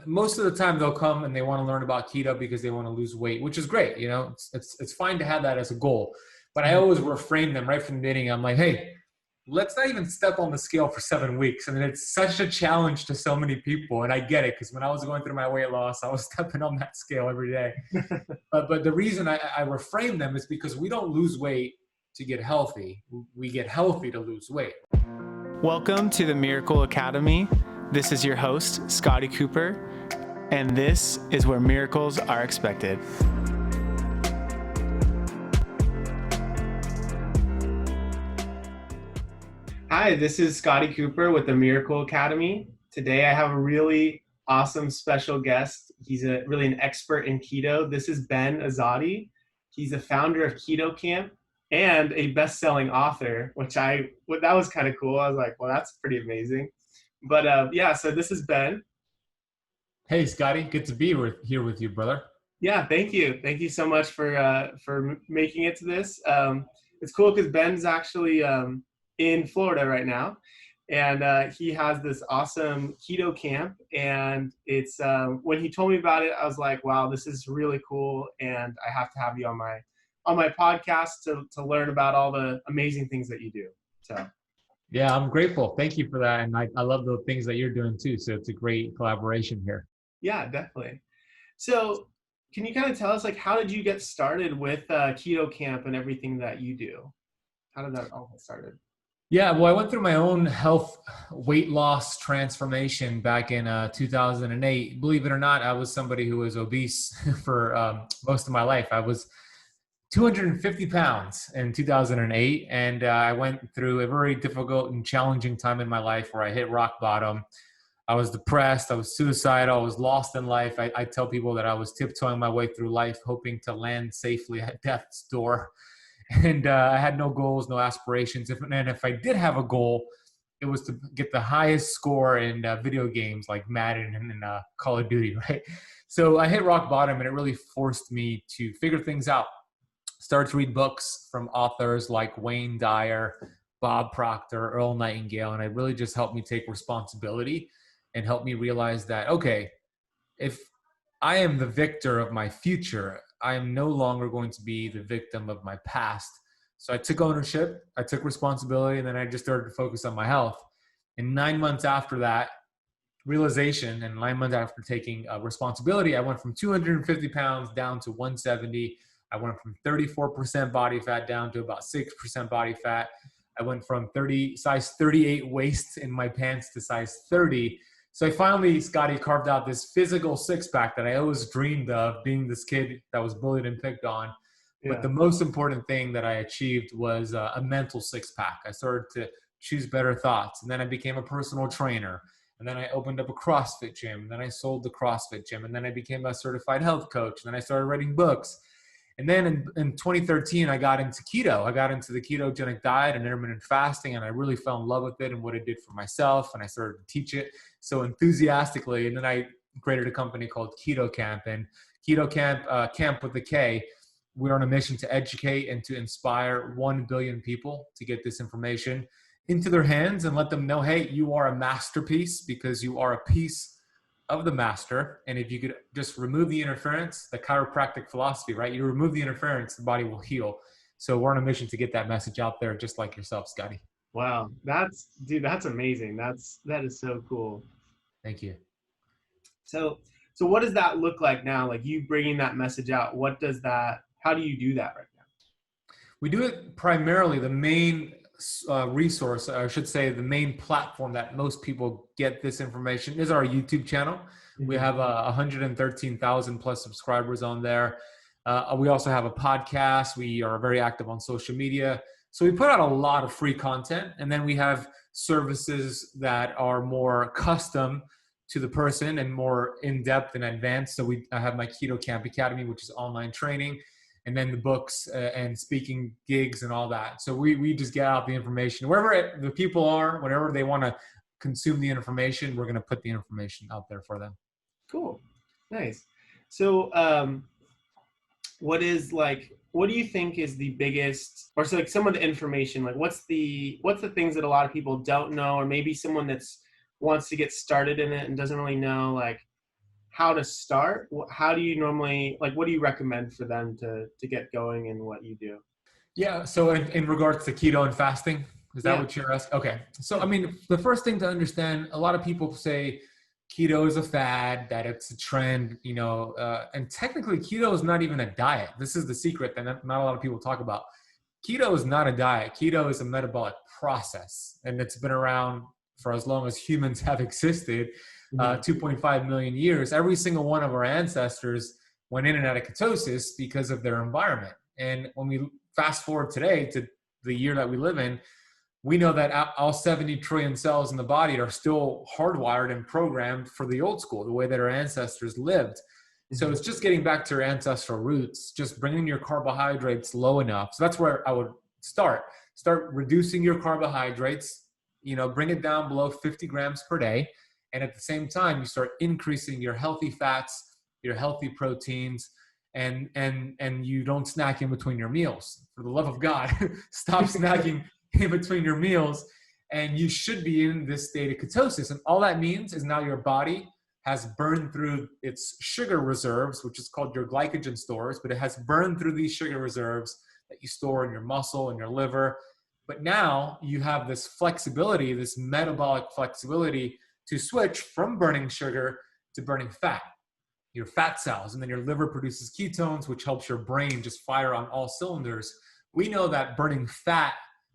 Most of the time they'll come and they want to learn about keto because they want to lose weight, which is great. It's fine to have that as a goal. But I always reframe them right from the beginning. I'm like, hey, let's not even step on the scale for 7 weeks. And it's such a challenge to so many people. And I get it, because when I was going through my weight loss, I was stepping on that scale every day. But the reason I reframe them is because we don't lose weight to get healthy. We get healthy to lose weight. Welcome to the Miracle Academy. This is your host, Scotty Cooper, and this is where miracles are expected. Hi, this is Scotty Cooper with the Miracle Academy. Today I have a really awesome special guest. He's really an expert in keto. This is Ben Azadi. He's the founder of Keto Camp and a best-selling author, that was kind of cool. I was like, well, that's pretty amazing. But so this is Ben. Hey, Scotty, good to be here with you, brother. Yeah, thank you. Thank you so much for making it to this. It's cool because Ben's actually in Florida right now, and he has this awesome keto camp. And it's when he told me about it, I was like, wow, this is really cool, and I have to have you on my podcast to learn about all the amazing things that you do. So. Yeah, I'm grateful. Thank you for that. And I love the things that you're doing too. So it's a great collaboration here. Yeah, definitely. So can you kind of tell us, like, how did you get started with Keto Camp and everything that you do? How did that all get started? Yeah, well, I went through my own health weight loss transformation back in 2008. Believe it or not, I was somebody who was obese for most of my life. I was 250 pounds in 2008. And I went through a very difficult and challenging time in my life where I hit rock bottom. I was depressed. I was suicidal. I was lost in life. I tell people that I was tiptoeing my way through life, hoping to land safely at death's door. And I had no goals, no aspirations. And if I did have a goal, it was to get the highest score in video games like Madden and Call of Duty, right? So I hit rock bottom, and it really forced me to figure things out. Start to read books from authors like Wayne Dyer, Bob Proctor, Earl Nightingale, and it really just helped me take responsibility and helped me realize that, okay, if I am the victor of my future, I am no longer going to be the victim of my past. So I took ownership, I took responsibility, and then I just started to focus on my health. And 9 months after that realization, and 9 months after taking responsibility, I went from 250 pounds down to 170. I went from 34% body fat down to about 6% body fat. I went from size 38 waist in my pants to size 30. So I finally, Scotty, carved out this physical six-pack that I always dreamed of, being this kid that was bullied and picked on. Yeah. But the most important thing that I achieved was a mental six-pack. I started to choose better thoughts. And then I became a personal trainer. And then I opened up a CrossFit gym. And then I sold the CrossFit gym. And then I became a certified health coach. And then I started writing books. And then in 2013, I got into keto. I got into the ketogenic diet and intermittent fasting, and I really fell in love with it and what it did for myself. And I started to teach it so enthusiastically. And then I created a company called Keto Camp. And Keto Camp, camp with a K, we're on a mission to educate and to inspire 1 billion people to get this information into their hands and let them know, hey, you are a masterpiece because you are a piece of the master. And if you could just remove the interference, the chiropractic philosophy, right? You remove the interference, the body will heal. So we're on a mission to get that message out there, just like yourself, Scotty. Wow. That's amazing. That is so cool. Thank you. So what does that look like now? Like, you bringing that message out, how do you do that right now? We do it primarily, the main resource, I should say the main platform that most people get this information is our YouTube channel. Mm-hmm. We have 113,000 plus subscribers on there. We also have a podcast. We are very active on social media. So we put out a lot of free content, and then we have services that are more custom to the person and more in-depth and advanced. So I have my Keto Camp Academy, which is online training, and then the books and speaking gigs and all that. So we just get out the information. Wherever the people are, whenever they want to consume the information, we're going to put the information out there for them. Cool. Nice. So what do you think is the biggest, or so like some of the information, like what's the things that a lot of people don't know, or maybe someone wants to get started in it and doesn't really know, like how to start, how do you normally, like, what do you recommend for them to get going in what you do? Yeah. So in regards to keto and fasting, is that Yeah. what you're asking? Okay. So, Yeah. I mean, the first thing to understand, a lot of people say keto is a fad, that it's a trend, and technically keto is not even a diet. This is the secret that not a lot of people talk about. Keto is not a diet. Keto is a metabolic process, and it's been around for as long as humans have existed, Mhm. 2.5 million years. Every single one of our ancestors went in and out of ketosis because of their environment. And when we fast forward today to the year that we live in, we know that all 70 trillion cells in the body are still hardwired and programmed for the old school, the way that our ancestors lived. So Mhm. it's just getting back to your ancestral roots, just bringing your carbohydrates low enough. So that's where I would start. Start reducing your carbohydrates, bring it down below 50 grams per day. And at the same time, you start increasing your healthy fats, your healthy proteins, and you don't snack in between your meals. For the love of God, stop snacking in between your meals. And you should be in this state of ketosis. And all that means is now your body has burned through its sugar reserves, which is called your glycogen stores, but it has burned through these sugar reserves that you store in your muscle and your liver. But now you have this flexibility, this metabolic flexibility to switch from burning sugar to burning fat, your fat cells. And then your liver produces ketones, which helps your brain just fire on all cylinders. We know that burning fat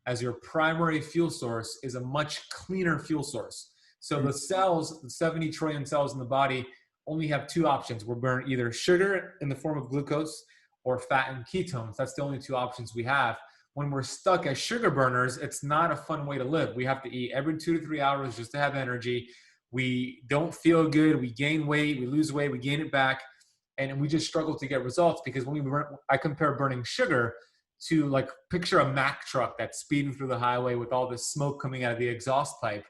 as your primary fuel source is a much cleaner fuel source. So the cells, the 70 trillion cells in the body, only have two options. We'll burn either sugar in the form of glucose or fat and ketones. That's the only two options we have. When we're stuck as sugar burners, it's not a fun way to live. We have to eat every 2 to 3 hours just to have energy. We don't feel good. We gain weight, we lose weight, we gain it back. And we just struggle to get results because I compare burning sugar to, like, picture a Mack truck that's speeding through the highway with all this smoke coming out of the exhaust pipe.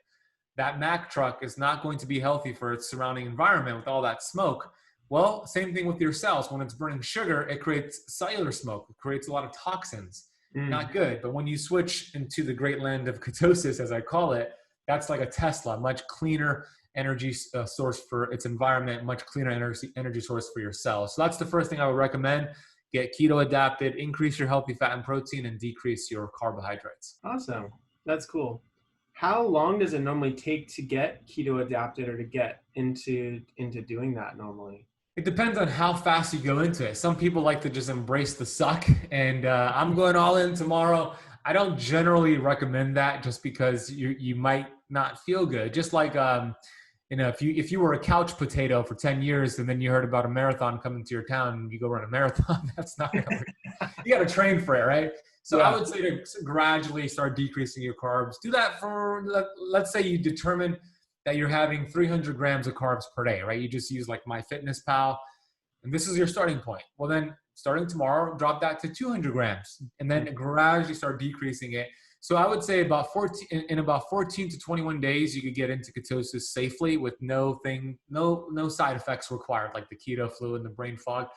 That Mack truck is not going to be healthy for its surrounding environment with all that smoke. Well, same thing with your cells. When it's burning sugar, it creates cellular smoke. It creates a lot of toxins. Mm. Not good. But when you switch into the great land of ketosis, as I call it, that's like a Tesla, much cleaner energy source for its environment, much cleaner energy source for your cells. So that's the first thing I would recommend. Get keto adapted, increase your healthy fat and protein, and decrease your carbohydrates. Awesome. That's cool. How long does it normally take to get keto adapted or to get into doing that normally? It depends on how fast you go into it. Some people like to just embrace the suck, and I'm going all in tomorrow. I don't generally recommend that, just because you might not feel good. Just like if you were a couch potato for 10 years and then you heard about a marathon coming to your town and you go run a marathon, that's not gonna work. You got to train for it, right? So Yeah. I would say to gradually start decreasing your carbs. Do that for, let's say you determine that you're having 300 grams of carbs per day, right? You just use like MyFitnessPal, and this is your starting point. Well, then starting tomorrow, drop that to 200 grams, and then gradually start decreasing it. So I would say about 14 to 21 days, you could get into ketosis safely with no side effects required, like the keto flu and the brain fog.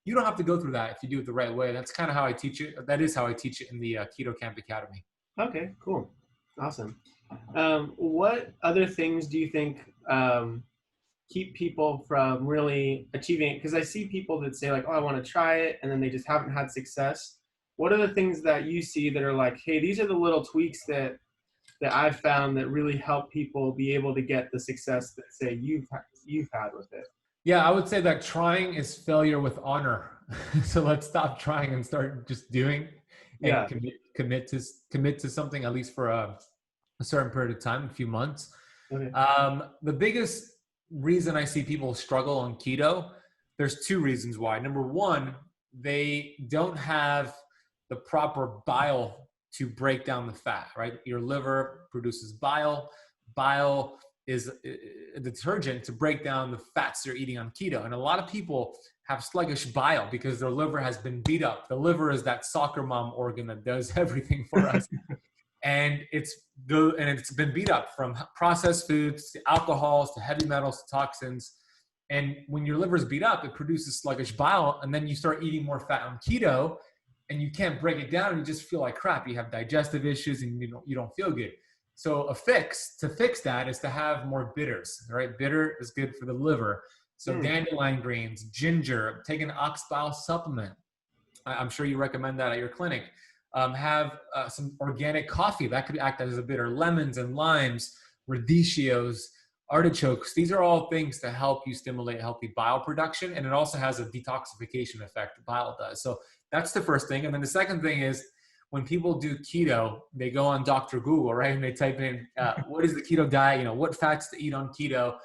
You don't have to go through that if you do it the right way. That's kind of how I teach it. That is how I teach it in the Keto Camp Academy. Okay, cool. Awesome. What other things do you think keep people from really achieving it? Because I see people that say like, oh, I want to try it, and then they just haven't had success. What are the things that you see that are like, hey, these are the little tweaks that I've found that really help people be able to get the success that, say, you've had with it? Yeah, I would say that trying is failure with honor. So let's stop trying and start just doing, and Yeah. commit to something, at least for a certain period of time, a few months. Okay. The biggest reason I see people struggle on keto, there's two reasons why. Number one, they don't have the proper bile to break down the fat, right? Your liver produces bile. Bile is a detergent to break down the fats you're eating on keto. And a lot of people have sluggish bile because their liver has been beat up. The liver is that soccer mom organ that does everything for us. And it's been beat up from processed foods to alcohols to heavy metals to toxins. And when your liver is beat up, it produces sluggish bile, and then you start eating more fat on keto, and you can't break it down. You just feel like crap. You have digestive issues, and you don't feel good. So to fix that is to have more bitters, right? Bitter is good for the liver. So dandelion greens, ginger, take an ox bile supplement. I'm sure you recommend that at your clinic. Have some organic coffee that could act as a bitter, lemons and limes, radicchios, artichokes. These are all things to help you stimulate healthy bile production, and it also has a detoxification effect. Bile does. So that's the first thing. And then the second thing is when people do keto, they go on Dr. Google, right? And they type in, what is the keto diet? What fats to eat on keto?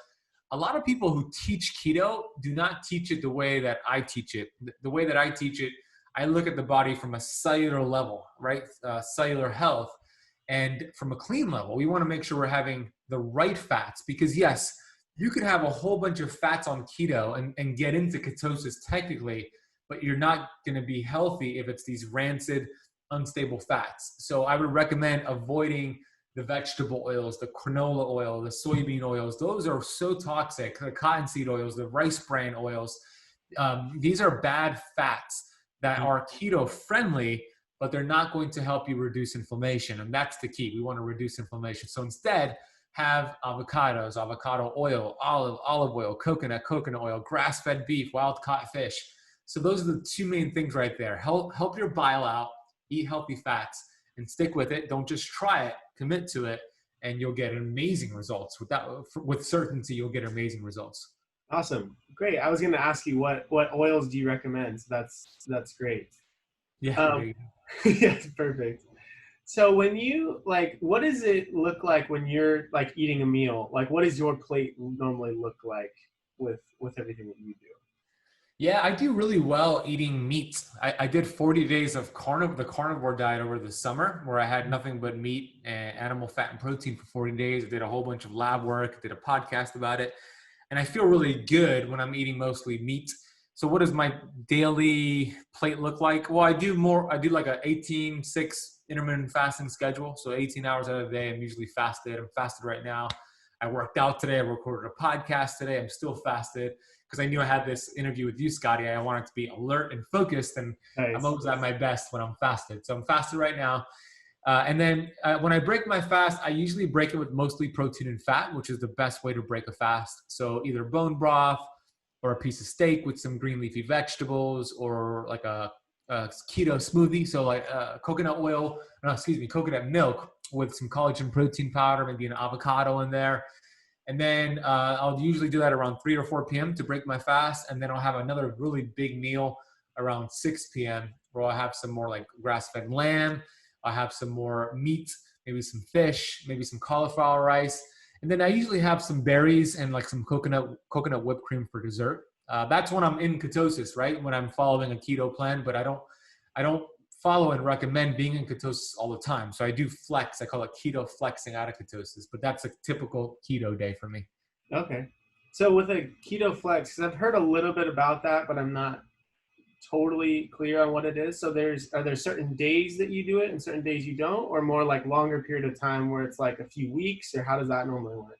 A lot of people who teach keto do not teach it the way that I teach it. The way that I teach it, I look at the body from a cellular level, right? Cellular health. And from a clean level, we want to make sure we're having the right fats, because yes, you could have a whole bunch of fats on keto and get into ketosis technically, but you're not going to be healthy if it's these rancid, unstable fats. So I would recommend avoiding the vegetable oils, the canola oil, the soybean oils. Those are so toxic. The cottonseed oils, the rice bran oils. These are bad fats that are keto friendly, but they're not going to help you reduce inflammation. And that's the key. We want to reduce inflammation. So instead, have avocados, avocado oil, olive oil, coconut oil, grass-fed beef, wild caught fish. So those are the two main things right there. Help your bile out, eat healthy fats, and stick with it. Don't just try it, commit to it, and you'll get amazing results. With certainty, you'll get amazing results. Awesome. Great. I was going to ask you what oils do you recommend? So that's great. Yeah. Yes, perfect. So when you what does it look like when you're eating a meal? What does your plate normally look like with everything that you do? Yeah, I do really well eating meat. I did 40 days of the carnivore diet over the summer, where I had nothing but meat and animal fat and protein for 40 days. I did a whole bunch of lab work, did a podcast about it. And I feel really good when I'm eating mostly meat. So what does my daily plate look like? Well, I do like a 18-6 intermittent fasting schedule. So 18 hours out of the day, I'm usually fasted. I'm fasted right now. I worked out today. I recorded a podcast today. I'm still fasted because I knew I had this interview with you, Scotty. I wanted to be alert and focused, and nice. I'm always at my best when I'm fasted. So I'm fasted right now. And then when I break my fast, I usually break it with mostly protein and fat, which is the best way to break a fast. So either bone broth or a piece of steak with some green leafy vegetables, or like a keto smoothie. So like coconut milk with some collagen protein powder, maybe an avocado in there. And then I'll usually do that around 3 or 4 p.m. to break my fast. And then I'll have another really big meal around 6 p.m. where I'll have some more like grass-fed lamb. I'll have some more meat, maybe some fish, maybe some cauliflower rice. And then I usually have some berries and like some coconut whipped cream for dessert. That's when I'm in ketosis, right? When I'm following a keto plan, but I don't follow and recommend being in ketosis all the time. So I do flex. I call it keto flexing out of ketosis, but that's a typical keto day for me. Okay. So with a keto flex, because I've heard a little bit about that, but I'm not totally clear on what it is. So are there certain days that you do it and certain days you don't, or more like longer period of time where it's like a few weeks, or how does that normally work?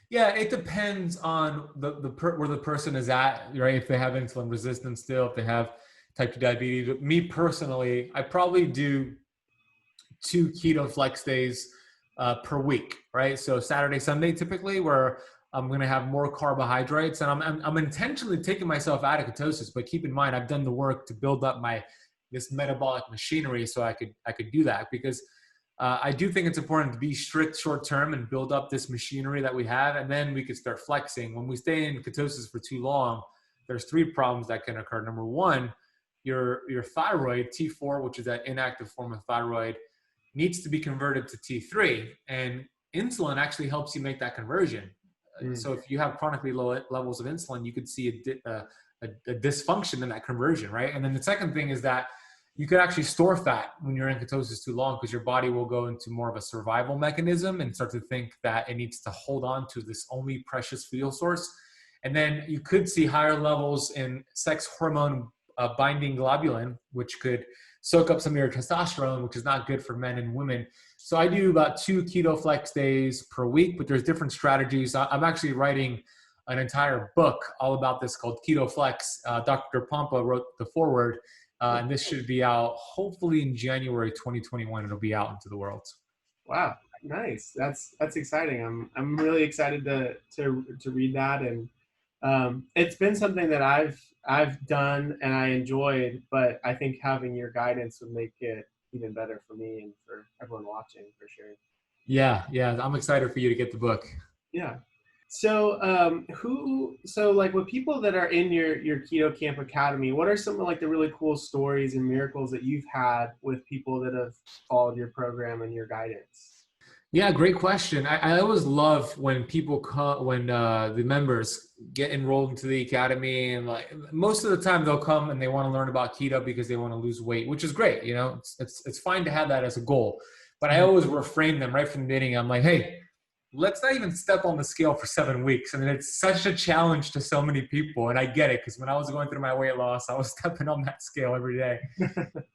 Yeah, it depends on where the person is at, right? If they have insulin resistance still, if they have type 2 diabetes. But me personally, I probably do 2 keto flex days per week, right? So Saturday, Sunday, typically, where I'm going to have more carbohydrates, and I'm intentionally taking myself out of ketosis. But keep in mind, I've done the work to build up this metabolic machinery, so I could do that, because I do think it's important to be strict short term and build up this machinery that we have, and then we could start flexing. When we stay in ketosis for too long, there's 3 problems that can occur. Number one, your thyroid, T4, which is that inactive form of thyroid, needs to be converted to T3, and insulin actually helps you make that conversion. So if you have chronically low levels of insulin, you could see a dysfunction in that conversion, right? And then the second thing is that you could actually store fat when you're in ketosis too long, because your body will go into more of a survival mechanism and start to think that it needs to hold on to this only precious fuel source. And then you could see higher levels in sex hormone binding globulin, which could soak up some of your testosterone, which is not good for men and women. So I do about 2 keto flex days per week, but there's different strategies. I'm actually writing an entire book all about this called Ketoflex. Dr. Pompa wrote the foreword, and this should be out hopefully in January 2021. It'll be out into the world. Wow, nice. That's exciting. I'm really excited to read that, and It's been something that I've done and I enjoyed, but I think having your guidance would make it even better for me and for everyone watching for sure. Yeah, yeah. I'm excited for you to get the book. Yeah. So, so like with people that are in your Keto Camp Academy, what are some of like the really cool stories and miracles that you've had with people that have followed your program and your guidance? Yeah, great question. I always love when people come, when the members get enrolled into the academy, and like most of the time they'll come and they want to learn about keto because they want to lose weight, which is great. You know, it's fine to have that as a goal, but I always reframe them right from the beginning. I'm like, hey, let's not even step on the scale for 7 weeks. I mean, it's such a challenge to so many people, and I get it because when I was going through my weight loss, I was stepping on that scale every day.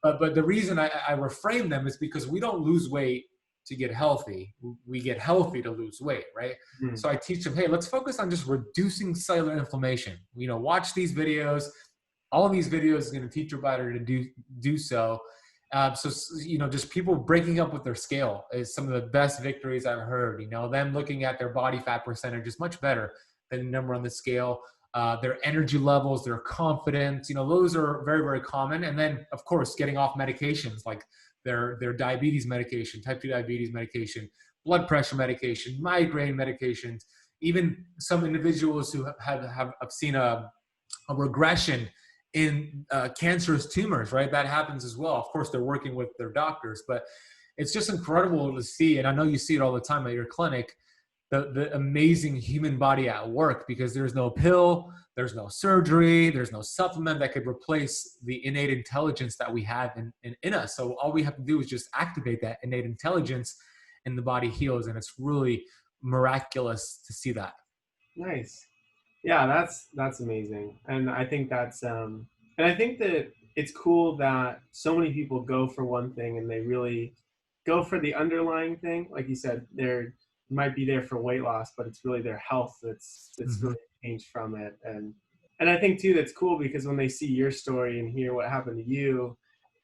But the reason I reframe them is because we don't lose weight to get healthy. We get healthy to lose weight, right? Mm. So I teach them, hey, let's focus on just reducing cellular inflammation. You know, watch these videos. All of these videos is going to teach your body to do so. So, you know, just people breaking up with their scale is some of the best victories I've heard. You know, them looking at their body fat percentage is much better than the number on the scale. Their energy levels, their confidence, you know, those are very, very common. And then, of course, getting off medications like their diabetes medication, type 2 diabetes medication, blood pressure medication, migraine medications. Even some individuals who have seen a regression in cancerous tumors, right? That happens as well. Of course, they're working with their doctors, but it's just incredible to see. And I know you see it all the time at your clinic, the amazing human body at work, because there's no pill, there's no surgery, there's no supplement that could replace the innate intelligence that we have in us. So all we have to do is just activate that innate intelligence and the body heals. And it's really miraculous to see that. Nice. Yeah, that's amazing. And I think and I think that it's cool that so many people go for one thing and they really go for the underlying thing. Like you said, they're might be there for weight loss, but it's really their health that's Mm-hmm. really changed from it. And I think too that's cool because when they see your story and hear what happened to you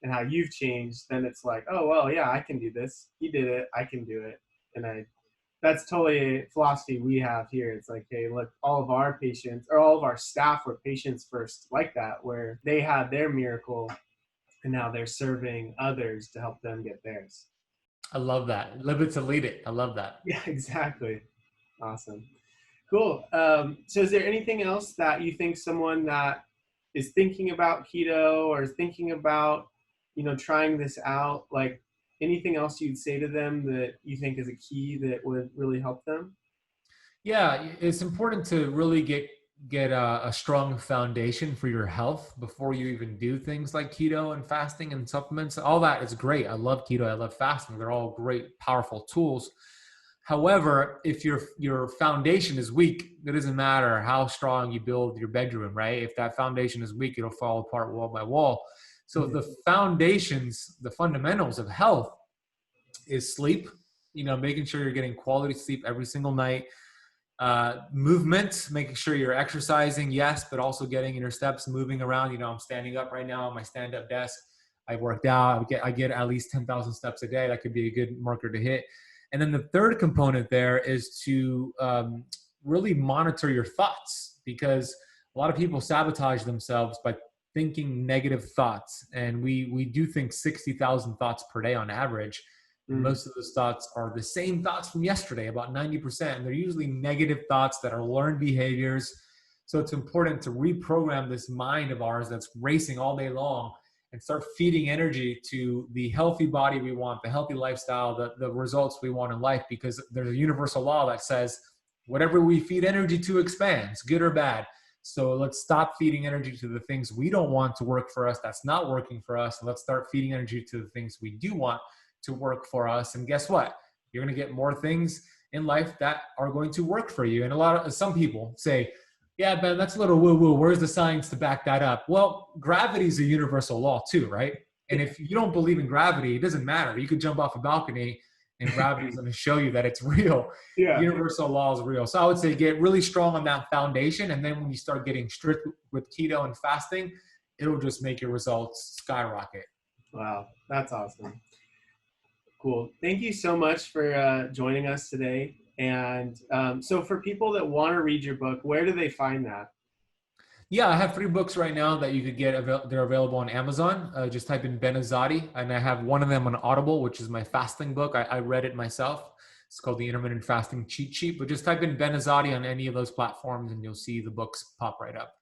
and how you've changed, then it's like, oh well, yeah, I can do this. He did it, I can do it. And I that's totally a philosophy we have here. It's like, hey, look, all of our patients or all of our staff were patients first like that, where they had their miracle and now they're serving others to help them get theirs. I love that. Live it to lead it. I love that. Yeah, exactly. Awesome. Cool. So is there anything else that you think someone that is thinking about keto or is thinking about, trying this out, like anything else you'd say to them that you think is a key that would really help them? Yeah, it's important to really get a strong foundation for your health before you even do things like keto and fasting and supplements. All that is great. I love keto. I love fasting. They're all great, powerful tools. However, if your foundation is weak, it doesn't matter how strong you build your bedroom, right? If that foundation is weak, it'll fall apart wall by wall. So the foundations, the fundamentals of health is sleep, making sure you're getting quality sleep every single night. Movement, making sure you're exercising, yes, but also getting in your steps, moving around. I'm standing up right now on my stand-up desk. I worked out. I get at least 10,000 steps a day. That could be a good marker to hit. And then the third component there is to really monitor your thoughts, because a lot of people sabotage themselves by thinking negative thoughts. And we do think 60,000 thoughts per day on average. And most of those thoughts are the same thoughts from yesterday, about 90%. And they're usually negative thoughts that are learned behaviors. So it's important to reprogram this mind of ours that's racing all day long and start feeding energy to the healthy body we want, the healthy lifestyle, the results we want in life, because there's a universal law that says whatever we feed energy to expands, good or bad. So let's stop feeding energy to the things we don't want to work for us, that's not working for us. And let's start feeding energy to the things we do want to work for us. And guess what? You're going to get more things in life that are going to work for you. And some people say, yeah, Ben, that's a little woo-woo. Where's the science to back that up? Well, gravity is a universal law too, right? And if you don't believe in gravity, it doesn't matter. You could jump off a balcony and gravity is going to show you that it's real. Yeah. Universal law is real. So I would say get really strong on that foundation. And then when you start getting strict with keto and fasting, it'll just make your results skyrocket. Wow, that's awesome. Cool. Thank you so much for joining us today. And so for people that want to read your book, where do they find that? Yeah, I have 3 books right now that you could get. They're available on Amazon. Just type in Ben Azadi, and I have one of them on Audible, which is my fasting book. I read it myself. It's called the Intermittent Fasting Cheat Sheet. But just type in Ben Azadi on any of those platforms, and you'll see the books pop right up.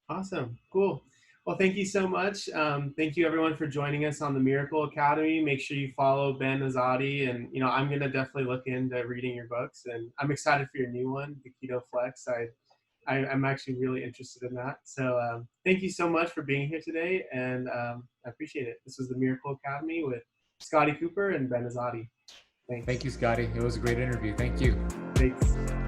Awesome. Cool. Well, thank you so much. Thank you everyone for joining us on the Miracle Academy. Make sure you follow Ben Azadi, and I'm going to definitely look into reading your books, and I'm excited for your new one, the Ketoflex. I'm actually really interested in that. So thank you so much for being here today, and I appreciate it. This was the Miracle Academy with Scotty Cooper and Ben Azadi. Thanks. Thank you, Scotty. It was a great interview. Thank you. Thanks.